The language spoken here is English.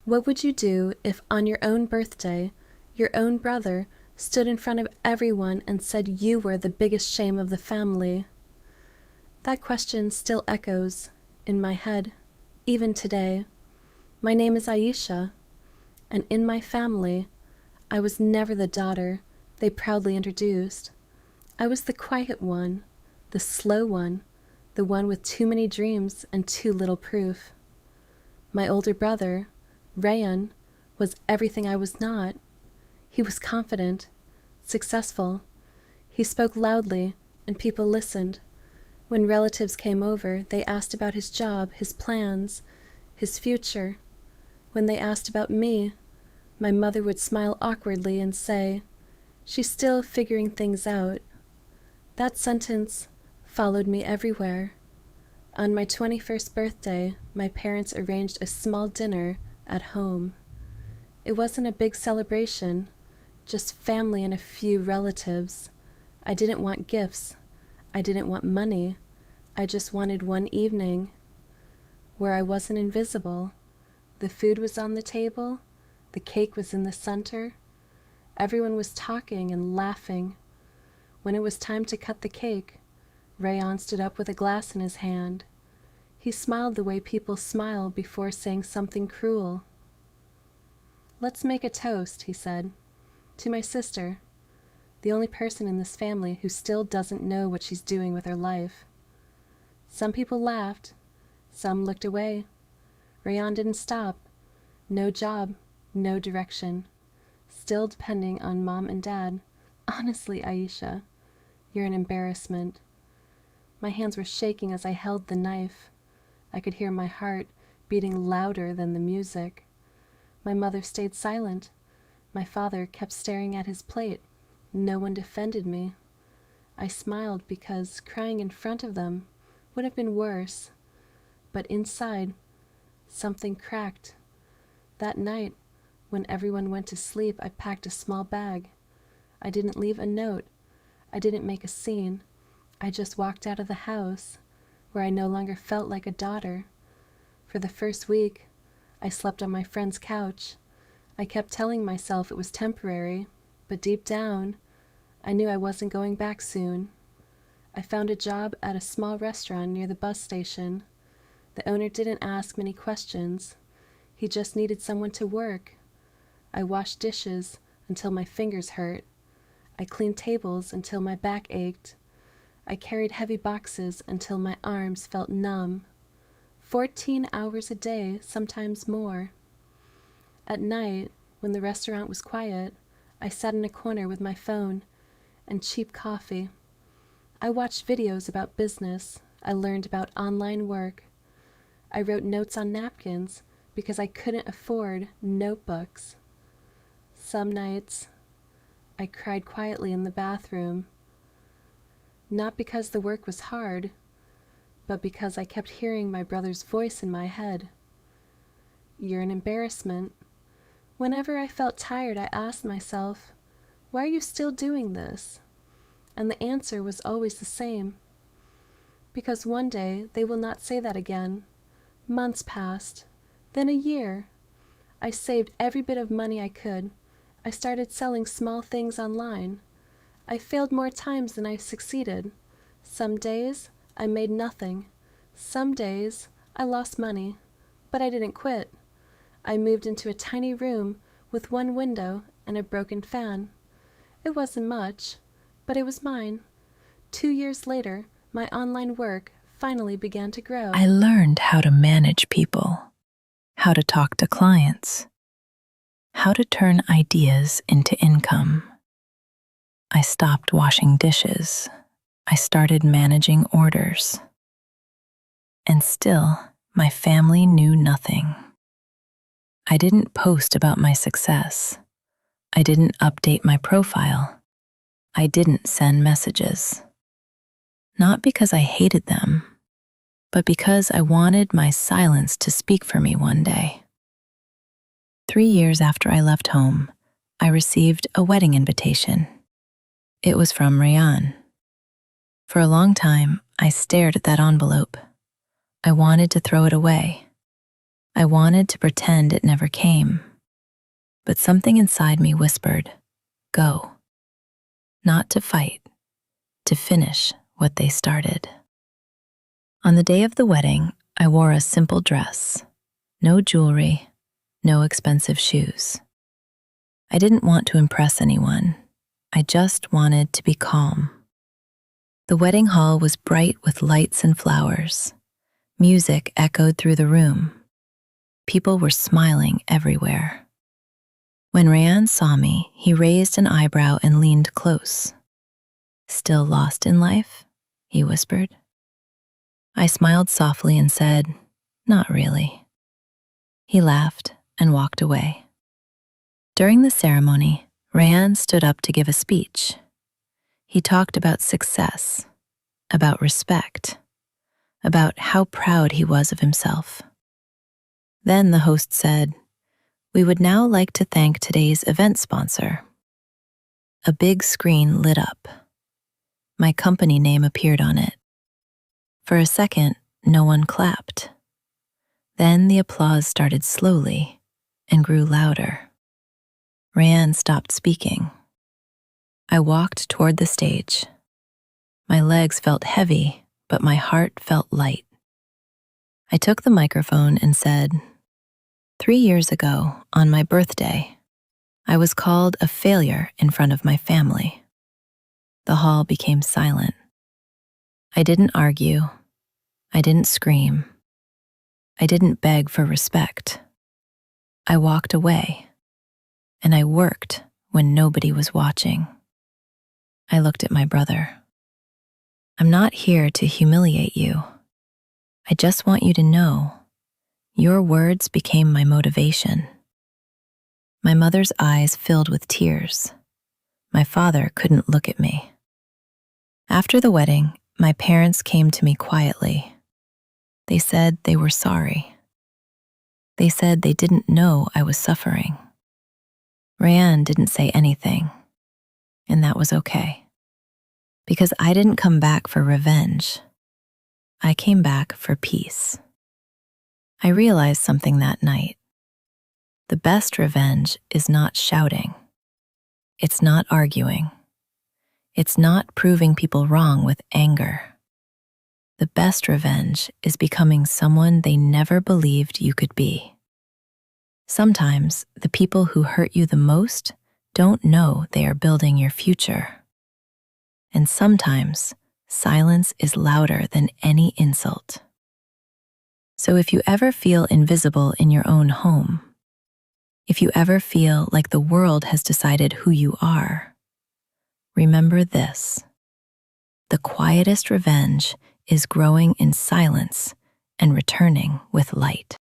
What would you do if on your own birthday, your own brother stood in front of everyone and said you were the biggest shame of the family? That question still echoes in my head, even today. My name is Aisha, and in my family, I was never the daughter they proudly introduced. I was the quiet one, the slow one, the one with too many dreams and too little proof. My older brother, Rayan, was everything I was not. He was confident, successful. He spoke loudly, and people listened. When relatives came over, they asked about his job, his plans, his future. When they asked about me, my mother would smile awkwardly and say, "She's still figuring things out." That sentence followed me everywhere. On my 21st birthday, my parents arranged a small dinner at home. It wasn't a big celebration, just family and a few relatives. I didn't want gifts. I didn't want money. I just wanted one evening where I wasn't invisible. The food was on the table. The cake was in the center. Everyone was talking and laughing. When it was time to cut the cake, Rayon stood up with a glass in his hand. He smiled the way people smile before saying something cruel. "Let's make a toast," he said, "to my sister, the only person in this family who still doesn't know what she's doing with her life." Some people laughed. Some looked away. Rayon didn't stop. No job, no direction. Still depending on Mom and Dad. Honestly, Aisha, you're an embarrassment. My hands were shaking as I held the knife. I could hear my heart beating louder than the music. My mother stayed silent. My father kept staring at his plate. No one defended me. I smiled because crying in front of them would have been worse. But inside, something cracked. That night, when everyone went to sleep, I packed a small bag. I didn't leave a note. I didn't make a scene. I just walked out of the house, where I no longer felt like a daughter. For the first week, I slept on my friend's couch. I kept telling myself it was temporary, but deep down, I knew I wasn't going back soon. I found a job at a small restaurant near the bus station. The owner didn't ask many questions. He just needed someone to work. I washed dishes until my fingers hurt. I cleaned tables until my back ached. I carried heavy boxes until my arms felt numb. 14 hours a day, sometimes more. At night, when the restaurant was quiet, I sat in a corner with my phone and cheap coffee. I watched videos about business. I learned about online work. I wrote notes on napkins because I couldn't afford notebooks. Some nights, I cried quietly in the bathroom. Not because the work was hard, but because I kept hearing my brother's voice in my head. "You're an embarrassment." Whenever I felt tired, I asked myself, "Why are you still doing this?" And the answer was always the same. "Because one day they will not say that again." Months passed, then a year. I saved every bit of money I could. I started selling small things online. I failed more times than I succeeded. Some days I made nothing. Some days I lost money, but I didn't quit. I moved into a tiny room with one window and a broken fan. It wasn't much, but it was mine. 2 years later, my online work finally began to grow. I learned how to manage people, how to talk to clients, how to turn ideas into income. I stopped washing dishes. I started managing orders. And still, my family knew nothing. I didn't post about my success. I didn't update my profile. I didn't send messages. Not because I hated them, but because I wanted my silence to speak for me one day. 3 years after I left home, I received a wedding invitation. It was from Rayan. For a long time, I stared at that envelope. I wanted to throw it away. I wanted to pretend it never came, but something inside me whispered, "Go." Not to fight, to finish what they started. On the day of the wedding, I wore a simple dress, no jewelry, no expensive shoes. I didn't want to impress anyone. I just wanted to be calm. The wedding hall was bright with lights and flowers. Music echoed through the room. People were smiling everywhere. When Rayan saw me, he raised an eyebrow and leaned close. "Still lost in life?" he whispered. I smiled softly and said, "Not really." He laughed and walked away. During the ceremony, Rayan stood up to give a speech. He talked about success, about respect, about how proud he was of himself. Then the host said, "We would now like to thank today's event sponsor." A big screen lit up. My company name appeared on it. For a second, no one clapped. Then the applause started slowly and grew louder. Rayan stopped speaking. I walked toward the stage. My legs felt heavy, but my heart felt light. I took the microphone and said, 3 years ago, on my birthday, I was called a failure in front of my family." The hall became silent. I didn't argue. I didn't scream. I didn't beg for respect. I walked away, and I worked when nobody was watching. I looked at my brother. "I'm not here to humiliate you. I just want you to know your words became my motivation." My mother's eyes filled with tears. My father couldn't look at me. After the wedding, my parents came to me quietly. They said they were sorry. They said they didn't know I was suffering. Rayan didn't say anything, and that was okay. Because I didn't come back for revenge. I came back for peace. I realized something that night. The best revenge is not shouting. It's not arguing. It's not proving people wrong with anger. The best revenge is becoming someone they never believed you could be. Sometimes the people who hurt you the most don't know they are building your future. And sometimes silence is louder than any insult. So if you ever feel invisible in your own home, if you ever feel like the world has decided who you are, remember this: the quietest revenge is growing in silence and returning with light.